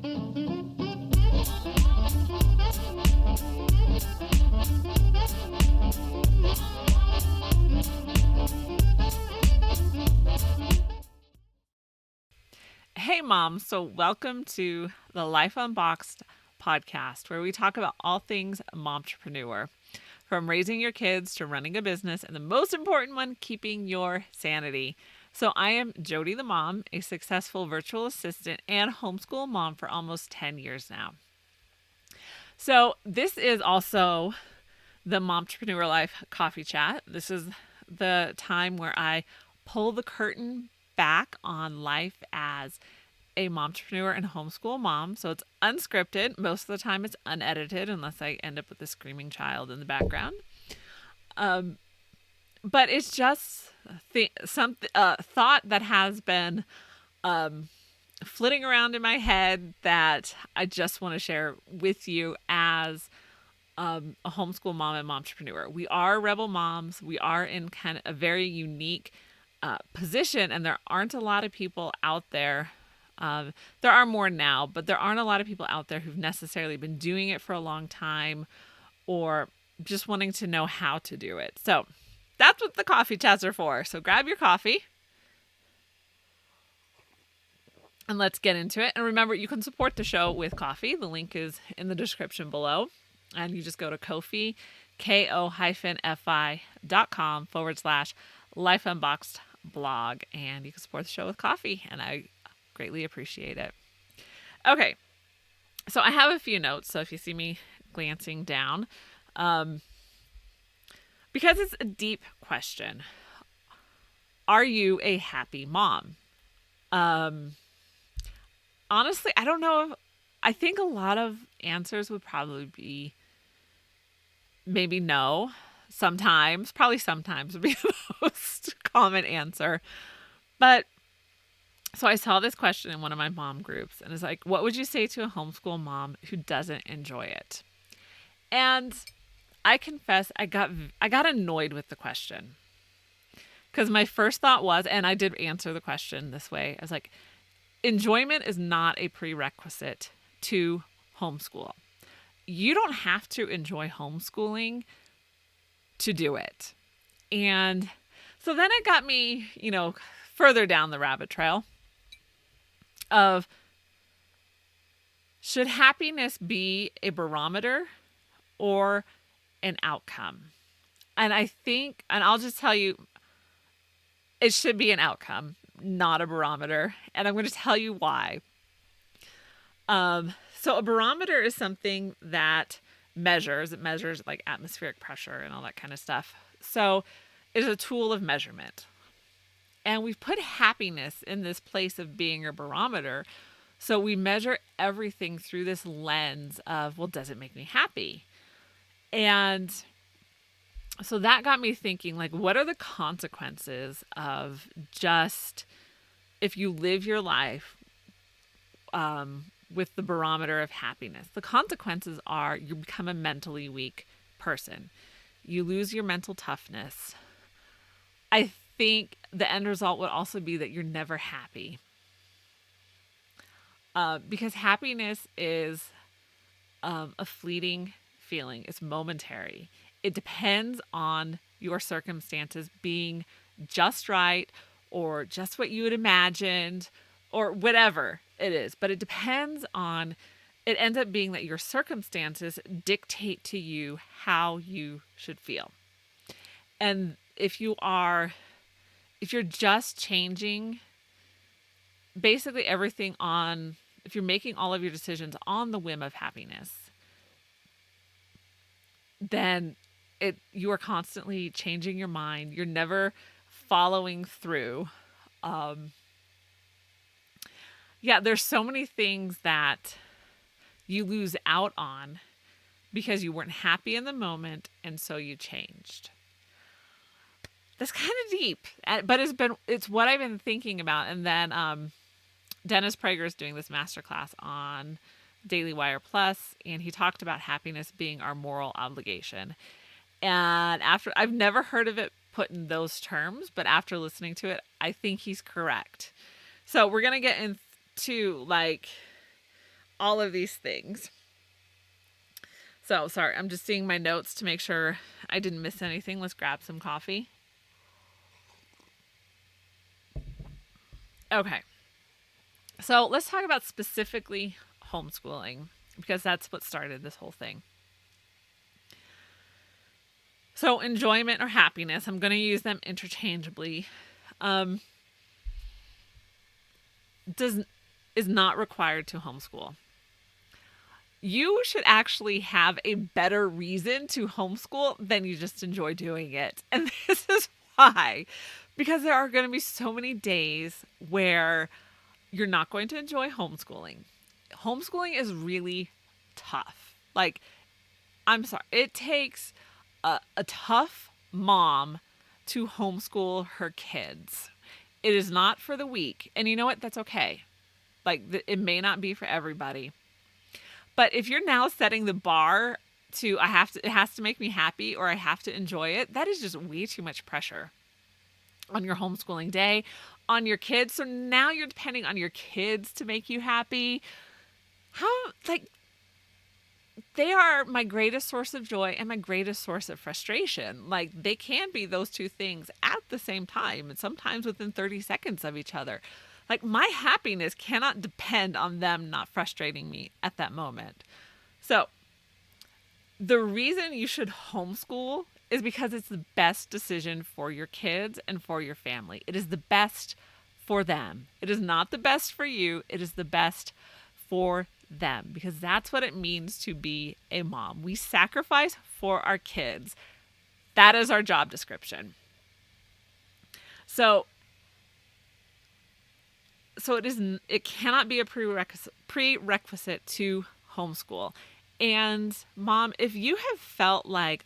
Hey, Mom. So, welcome to the Life Unboxed podcast, where we talk about all things momtrepreneur, from raising your kids to running a business, and the most important one, keeping your sanity. So, I am Jody the mom, a successful virtual assistant and homeschool mom for almost 10 years now. So, this is also the Momtrepreneur Life coffee chat. This is the time where I pull the curtain back on life as a momtrepreneur and homeschool mom. So it's unscripted. Most of the time it's unedited unless I end up with a screaming child in the background. But it's just some thought that has been flitting around in my head that I just want to share with you as a homeschool mom and momtrepreneur. We are rebel moms. We are in kind of a very unique position, and there aren't a lot of people out there. There are more now, but there aren't a lot of people out there who've necessarily been doing it for a long time or just wanting to know how to do it. So that's what the coffee chats are for. So grab your coffee and let's get into it. And remember, you can support the show with coffee. The link is in the description below. And you just go to Ko-fi, ko-fi.com/Life Unboxed blog, and you can support the show with coffee, and I greatly appreciate it. Okay, so I have a few notes, so if you see me glancing down, because it's a deep question, are you a happy mom? Honestly, I don't know. I think a lot of answers would probably be maybe no. Sometimes would be the most common answer. But so I saw this question in one of my mom groups, and it's like, what would you say to a homeschool mom who doesn't enjoy it? And I confess, I got annoyed with the question, because my first thought was, and I did answer the question this way, I was like, enjoyment is not a prerequisite to homeschool. You don't have to enjoy homeschooling to do it. And so then it got me, further down the rabbit trail of, should happiness be a barometer or an outcome? And I think, and I'll just tell you, it should be an outcome, not a barometer. And I'm going to tell you why. So a barometer is something that measures like atmospheric pressure and all that kind of stuff. So it's a tool of measurement. And we've put happiness in this place of being a barometer. So we measure everything through this lens of, well, does it make me happy? And so that got me thinking, like, what are the consequences of just if you live your life with the barometer of happiness? The consequences are you become a mentally weak person. You lose your mental toughness. I think the end result would also be that you're never happy. Because happiness is a fleeting feeling. It's momentary. It depends on your circumstances being just right or just what you had imagined or whatever it is. But it depends on, it ends up being that your circumstances dictate to you how you should feel. And if you're just changing basically everything on, if you're making all of your decisions on the whim of happiness, then you are constantly changing your mind. You're never following through. There's so many things that you lose out on because you weren't happy in the moment, and so you changed. That's kind of deep, but it's what I've been thinking about. And then Dennis Prager is doing this masterclass on Daily Wire Plus, and he talked about happiness being our moral obligation. And I've never heard of it put in those terms, but after listening to it, I think he's correct. So we're going to get into all of these things. So, sorry, I'm just seeing my notes to make sure I didn't miss anything. Let's grab some coffee. Okay. So, let's talk about specifically homeschooling, because that's what started this whole thing. So, enjoyment or happiness, I'm going to use them interchangeably, is not required to homeschool. You should actually have a better reason to homeschool than you just enjoy doing it. And this is why. Because there are going to be so many days where you're not going to enjoy homeschooling. Homeschooling is really tough. Like, I'm sorry, it takes a tough mom to homeschool her kids. It is not for the weak. And you know what? That's okay. Like, it may not be for everybody. But if you're now setting the bar to, it has to make me happy, or I have to enjoy it, that is just way too much pressure on your homeschooling day, on your kids. So now you're depending on your kids to make you happy. They are my greatest source of joy and my greatest source of frustration. Like, they can be those two things at the same time, and sometimes within 30 seconds of each other. Like, my happiness cannot depend on them not frustrating me at that moment. So, the reason you should homeschool is because it's the best decision for your kids and for your family. It is the best for them. It is not the best for you. It is the best for them, because that's what it means to be a mom. We sacrifice for our kids. That is our job description. So it cannot be a prerequisite to homeschool. And mom, if you have felt like,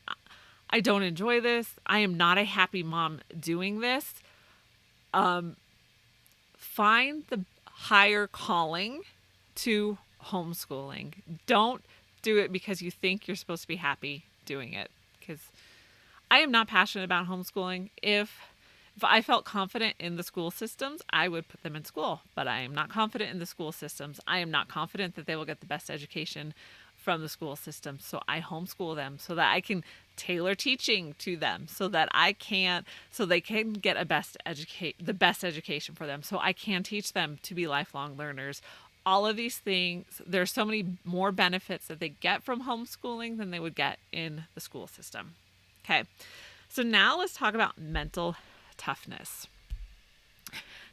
I don't enjoy this, I am not a happy mom doing this, find the higher calling to homeschooling. Don't do it because you think you're supposed to be happy doing it. Because I am not passionate about homeschooling. If I felt confident in the school systems, I would put them in school. But I am not confident in the school systems. I am not confident that they will get the best education from the school system. So I homeschool them so that I can tailor teaching to them, so they can get the best education for them. So I can teach them to be lifelong learners. All of these things, there's so many more benefits that they get from homeschooling than they would get in the school system. Okay. So now let's talk about mental toughness.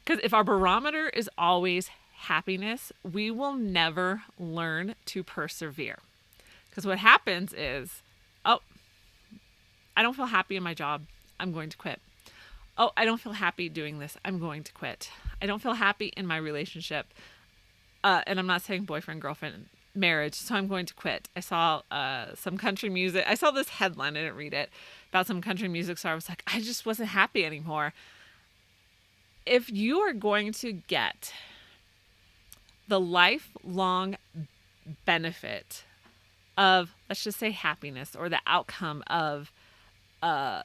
Because if our barometer is always happiness, we will never learn to persevere. Because what happens is, oh, I don't feel happy in my job, I'm going to quit. Oh, I don't feel happy doing this, I'm going to quit. I don't feel happy in my relationship. And I'm not saying boyfriend, girlfriend, marriage, so I'm going to quit. I saw some country music. I saw this headline, I didn't read it, about some country music star. I was like, I just wasn't happy anymore. If you are going to get the lifelong benefit of, let's just say, happiness, or the outcome of a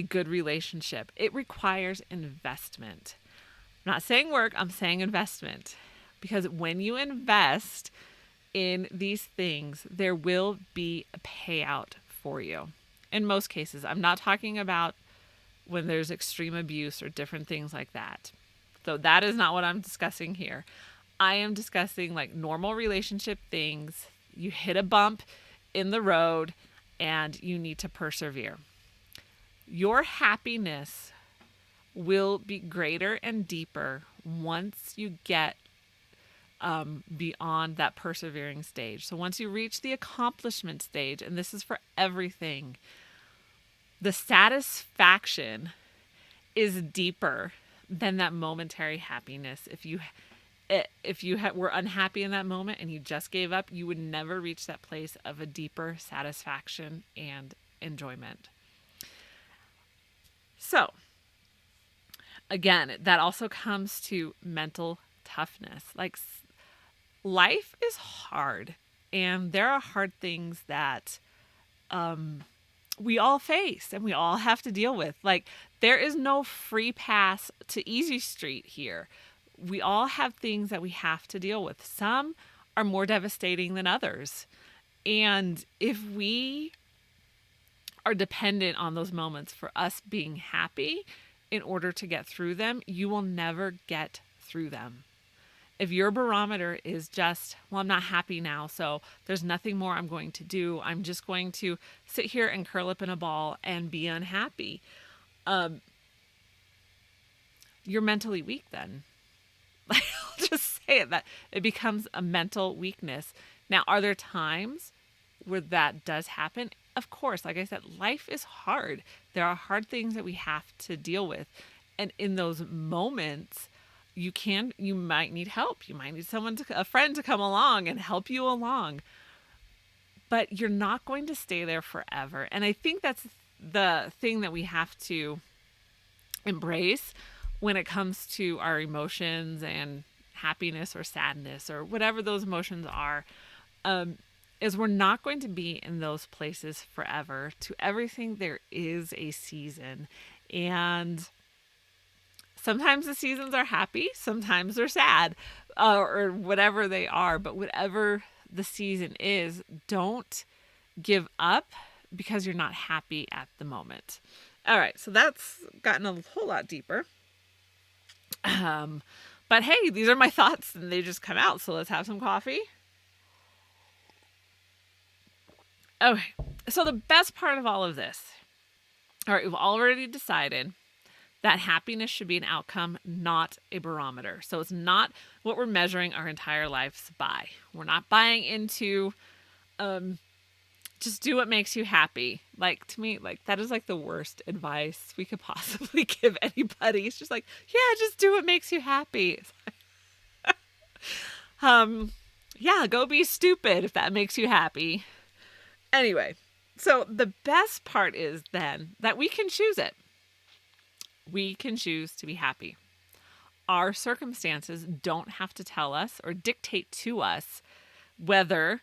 good relationship, it requires investment. I'm not saying work, I'm saying investment. Because when you invest in these things, there will be a payout for you. In most cases, I'm not talking about when there's extreme abuse or different things like that. So that is not what I'm discussing here. I am discussing like normal relationship things. You hit a bump in the road and you need to persevere. Your happiness will be greater and deeper once you get beyond that persevering stage. So once you reach the accomplishment stage, and this is for everything, the satisfaction is deeper than that momentary happiness. If you were unhappy in that moment and you just gave up, you would never reach that place of a deeper satisfaction and enjoyment. So again, that also comes to mental toughness. Like, life is hard, and there are hard things that we all face and we all have to deal with. Like, there is no free pass to easy street here. We all have things that we have to deal with. Some are more devastating than others. And if we are dependent on those moments for us being happy in order to get through them, you will never get through them. If your barometer is just, well, I'm not happy now, so there's nothing more I'm going to do. I'm just going to sit here and curl up in a ball and be unhappy. You're mentally weak then. I'll just say it, that it becomes a mental weakness. Now, are there times where that does happen? Of course, like I said, life is hard. There are hard things that we have to deal with. And in those moments, you might need help. You might need a friend to come along and help you along. But you're not going to stay there forever. And I think that's the thing that we have to embrace when it comes to our emotions and happiness or sadness or whatever those emotions are, is we're not going to be in those places forever. To everything, there is a season. And sometimes the seasons are happy, sometimes they're sad, or whatever they are. But whatever the season is, don't give up because you're not happy at the moment. All right, so that's gotten a whole lot deeper. But hey, these are my thoughts and they just come out. So let's have some coffee. Okay, so the best part of all of this, all right, we've already decided that happiness should be an outcome, not a barometer. So it's not what we're measuring our entire lives by. We're not buying into, just do what makes you happy. Like, to me, like, that is like the worst advice we could possibly give anybody. It's just like, yeah, just do what makes you happy. Yeah, go be stupid if that makes you happy. Anyway, so the best part is then that we can choose it. We can choose to be happy. Our circumstances don't have to tell us or dictate to us whether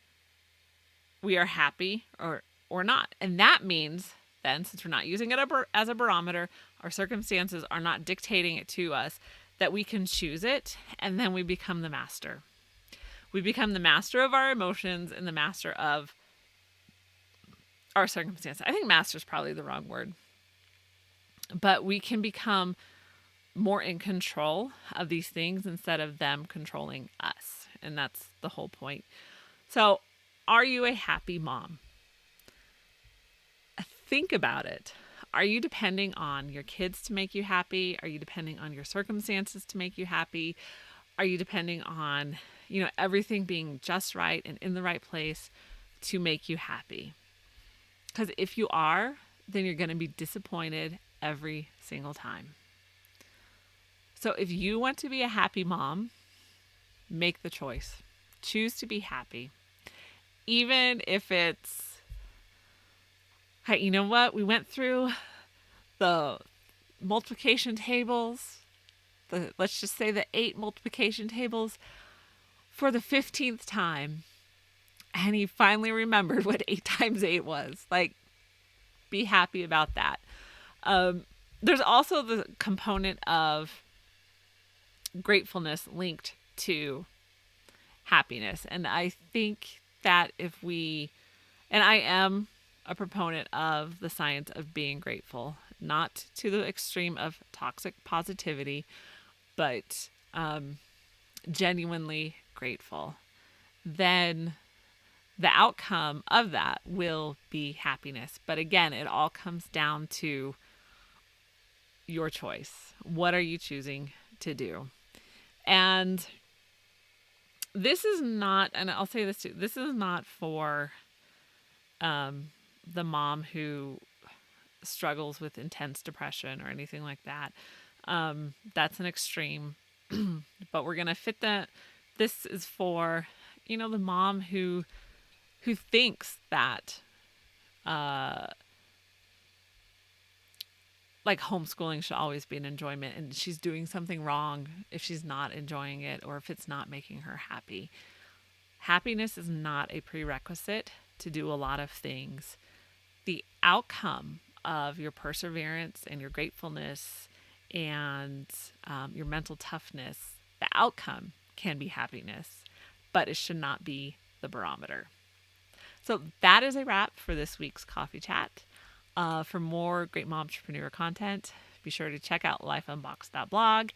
we are happy or not. And that means then, since we're not using it as a barometer, our circumstances are not dictating it to us, that we can choose it, and then we become the master. We become the master of our emotions and the master of our circumstances. I think master is probably the wrong word. But we can become more in control of these things instead of them controlling us. And that's the whole point. So, are you a happy mom? Think about it. Are you depending on your kids to make you happy? Are you depending on your circumstances to make you happy? Are you depending on, everything being just right and in the right place to make you happy? Because if you are, then you're going to be disappointed every single time. So if you want to be a happy mom, make the choice. Choose to be happy. Even if it's, hey, you know what? We went through the multiplication tables, let's just say the 8 multiplication tables for the 15th time. And he finally remembered what 8 times 8 was. Like, be happy about that. There's also the component of gratefulness linked to happiness. And I think that and I am a proponent of the science of being grateful, not to the extreme of toxic positivity, but genuinely grateful, then the outcome of that will be happiness. But again, it all comes down to your choice. What are you choosing to do? And this is not, and I'll say this too, this is not for the mom who struggles with intense depression or anything like that. That's an extreme, but we're going to fit that. This is for, the mom who thinks that, like, homeschooling should always be an enjoyment and she's doing something wrong if she's not enjoying it or if it's not making her happy. Happiness is not a prerequisite to do a lot of things. The outcome of your perseverance and your gratefulness and your mental toughness, the outcome can be happiness. but it should not be the barometer. So that is a wrap for this week's coffee chat. For more great momtrepreneur content, be sure to check out lifeunboxed.blog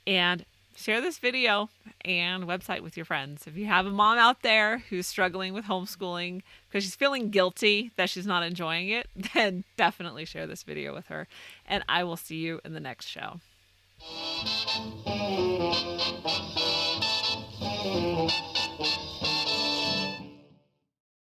and share this video and website with your friends. If you have a mom out there who's struggling with homeschooling because she's feeling guilty that she's not enjoying it, then definitely share this video with her. And I will see you in the next show.